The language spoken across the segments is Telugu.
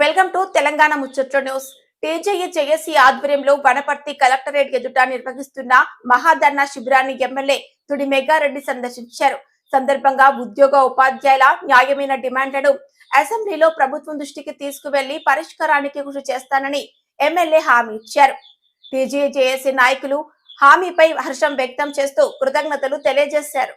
వెల్కమ్ టు తెలంగాణ ముచ్చట్ల న్యూస్. టీజేఏ జేఏసీ ఆధ్వర్యంలో వనపర్తి కలెక్టరేట్ ఎదుట నిర్వహిస్తున్న మహాధర్నా శిబిరాన్ని ఎమ్మెల్యే తుడి మెగారెడ్డి సందర్శించారు. సందర్భంగా ఉద్యోగ ఉపాధ్యాయుల న్యాయమైన డిమాండ్లను అసెంబ్లీలో ప్రభుత్వం దృష్టికి తీసుకువెళ్లి పరిష్కారానికి కృషి చేస్తానని ఎమ్మెల్యే హామీ ఇచ్చారు. టీజేఏ జేఏసీ నాయకులు హామీపై హర్షం వ్యక్తం చేస్తూ కృతజ్ఞతలు తెలియజేశారు.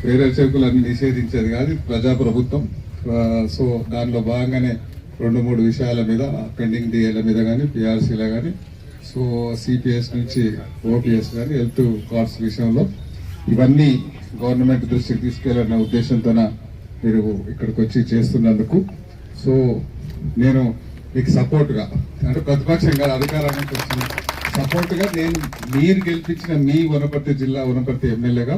వేరే చెక్కులన్నీ నిషేధించేది కాదు, ప్రజాప్రభుత్వం. సో దానిలో భాగంగానే 2-3 విషయాల మీద, పెండింగ్ డిఏల మీద కానీ, పిఆర్సీల కానీ, సో సిపిఎస్ నుంచి ఓపీఎస్ కానీ, హెల్త్ కార్డ్స్ విషయంలో ఇవన్నీ గవర్నమెంట్ దృష్టికి తీసుకెళ్లాలన్న ఉద్దేశంతో మీరు ఇక్కడికి వచ్చి చేస్తున్నందుకు సో నేను మీకు సపోర్ట్గా, అంటే ప్రతిపక్షంగా అధికారానికి వచ్చిన సపోర్ట్గా నేను మీరు గెలిపించిన మీ వనపర్తి జిల్లా వనపర్తి ఎమ్మెల్యేగా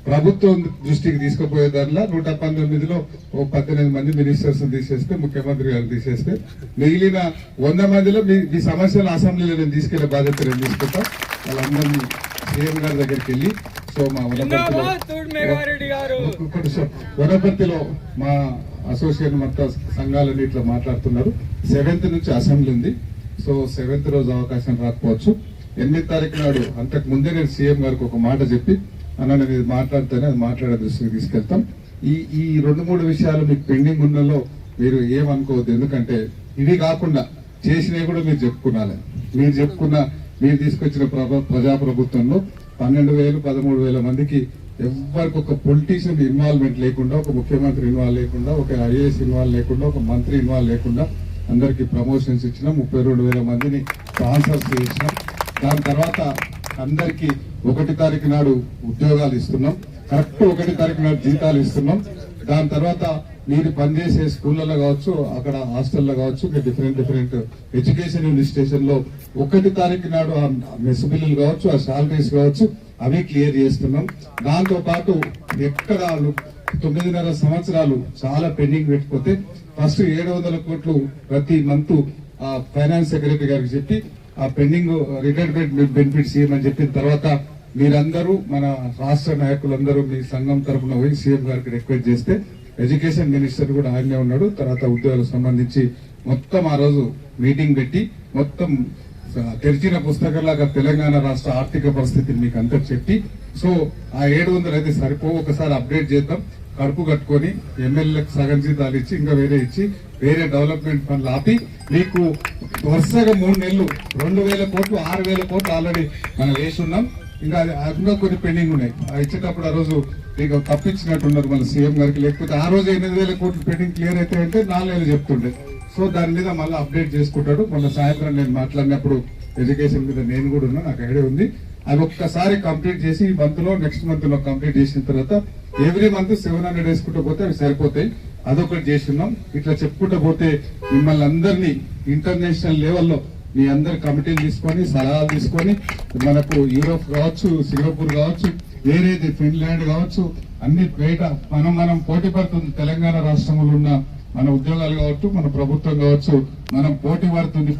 ప్రభుత్వం దృష్టికి తీసుకుపోయే దానిలో 119లో 18 మంది మినిస్టర్స్ తీసేస్తే, ముఖ్యమంత్రి గారు తీసేస్తే, మిగిలిన 100 మందిలో మీ సమస్యలు అసెంబ్లీలో నేను తీసుకెళ్లే బాధ్యత నేను తీసుకుంటా. వాళ్ళందరినీ సీఎం గారి దగ్గరికి వెళ్ళి సో మా వనపర్తిలో మా అసోసియేషన్ మొత్తం సంఘాలన్నీ ఇట్లా మాట్లాడుతున్నారు. 7th నుంచి అసెంబ్లీ ఉంది. సో 7th రోజు అవకాశం రాకపోవచ్చు. 8వ తారీఖు నాడు అంతకు ముందే నేను సీఎం గారికి ఒక మాట చెప్పి అన్న నేను ఇది మాట్లాడితేనే అది మాట్లాడే దృష్టికి తీసుకెళ్తాం. ఈ 2-3 విషయాలు మీకు పెండింగ్ ఉన్నలో మీరు ఏమనుకోవద్దు. ఎందుకంటే ఇవి కాకుండా చేసినవి కూడా మీరు చెప్పుకున్నాలి. మీరు తీసుకొచ్చిన ప్రజాప్రభుత్వంలో 12,000-13,000 మందికి ఎవరికి ఒక పొలిటీషియన్ ఇన్వాల్వ్మెంట్ లేకుండా, ఒక ముఖ్యమంత్రి ఇన్వాల్వ్ లేకుండా, ఒక ఐఏఎస్ ఇన్వాల్వ్ లేకుండా, ఒక మంత్రి ఇన్వాల్వ్ లేకుండా అందరికి ప్రమోషన్స్ ఇచ్చినాం. 32,000 మందిని ట్రాన్స్ఫర్స్ చేసినాం. దాని తర్వాత అందరికి 1వ తారీఖు నాడు ఉద్యోగాలు ఇస్తున్నాం. కరెక్ట్ 1వ తారీఖు నాడు జీతాలు ఇస్తున్నాం. దాని తర్వాత మీరు పనిచేసే స్కూళ్ళలో కావచ్చు, అక్కడ హాస్టల్లో కావచ్చు, డిఫరెంట్ ఎడ్యుకేషన్ ఇన్స్టిట్యూషన్ లో 1వ తారీఖు నాడు ఆ మెస్ బిల్లులు కావచ్చు, ఆ సాలరీస్ కావచ్చు, అవి క్లియర్ చేస్తున్నాం. దాంతో పాటు ఎక్కడ 9.5 సంవత్సరాలు చాలా పెండింగ్ పెట్టిపోతే ఫస్ట్ 700 కోట్లు ప్రతి మంత్ ఫైనాన్స్ సెక్రటరీ గారికి చెప్పి ఆ పెండింగ్ రిటైర్మెంట్ బెనిఫిట్స్ ఇవ్వమని చెప్పిన తర్వాత మీరందరూ మన రాష్ట్ర నాయకులందరూ మీ సంఘం తరఫున పోయి సీఎం గారికి రిక్వెస్ట్ చేస్తే ఎడ్యుకేషన్ మినిస్టర్ కూడా ఆయనే ఉన్నాడు. తర్వాత ఉద్యోగాలకు సంబంధించి మొత్తం ఆ రోజు మీటింగ్ పెట్టి మొత్తం తెరిచిన పుస్తకంలాగా తెలంగాణ రాష్ట్ర ఆర్థిక పరిస్థితిని మీకు అంతా చెప్పి సో ఆ 700 అయితే సరిపో ఒకసారి అప్డేట్ చేద్దాం. కడుపు కట్టుకొని ఎమ్మెల్యేలకు సగం జీతాలు ఇచ్చి ఇంకా వేరే ఇచ్చి వేరే డెవలప్మెంట్ ఫండ్లు ఆపి మీకు వరుసగా 3 నెలలు 2,000 కోట్లు 6,000 కోట్లు ఆల్రెడీ మనం వేసి ఉన్నాం. ఇంకా అందులో కొన్ని పెండింగ్ ఉన్నాయి. ఇచ్చేటప్పుడు ఆ రోజు మీకు తప్పించినట్టున్నారు మన సీఎం గారికి. లేకపోతే ఆ రోజు 8,000 కోట్లు పెండింగ్ క్లియర్ అయితే అంటే 4,000 చెప్తుండే. సో దాని మీద మళ్ళీ అప్డేట్ చేసుకుంటాడు. మొన్న సాయంత్రం నేను మాట్లాడినప్పుడు ఎడ్యుకేషన్ మీద నేను కూడా ఉన్నా, నాకు ఐడియా ఉంది. అది ఒక్కసారి కంప్లీట్ చేసి ఈ మంత్ లో నెక్స్ట్ మంత్ లో కంప్లీట్ చేసిన తర్వాత ఎవ్రీ మంత్ 700 వేసుకుంటూ పోతే అవి సరిపోతాయి. అదొకటి చేస్తున్నాం. ఇట్లా చెప్పుకుంటూ పోతే మిమ్మల్ని అందరినీ ఇంటర్నేషనల్ లెవెల్లో మీ అందరి కమిటీలు తీసుకొని సలహాలు తీసుకొని మనకు యూరోప్ కావచ్చు, సింగపూర్ కావచ్చు, వేరేది ఫిన్లాండ్ కావచ్చు, అన్ని బయట మనం పోటీ పడుతుంది. తెలంగాణ రాష్ట్రంలో ఉన్న మన ఉద్యోగాలు కావచ్చు, మన ప్రభుత్వం కావచ్చు, మనం పోటీ పడుతుంది.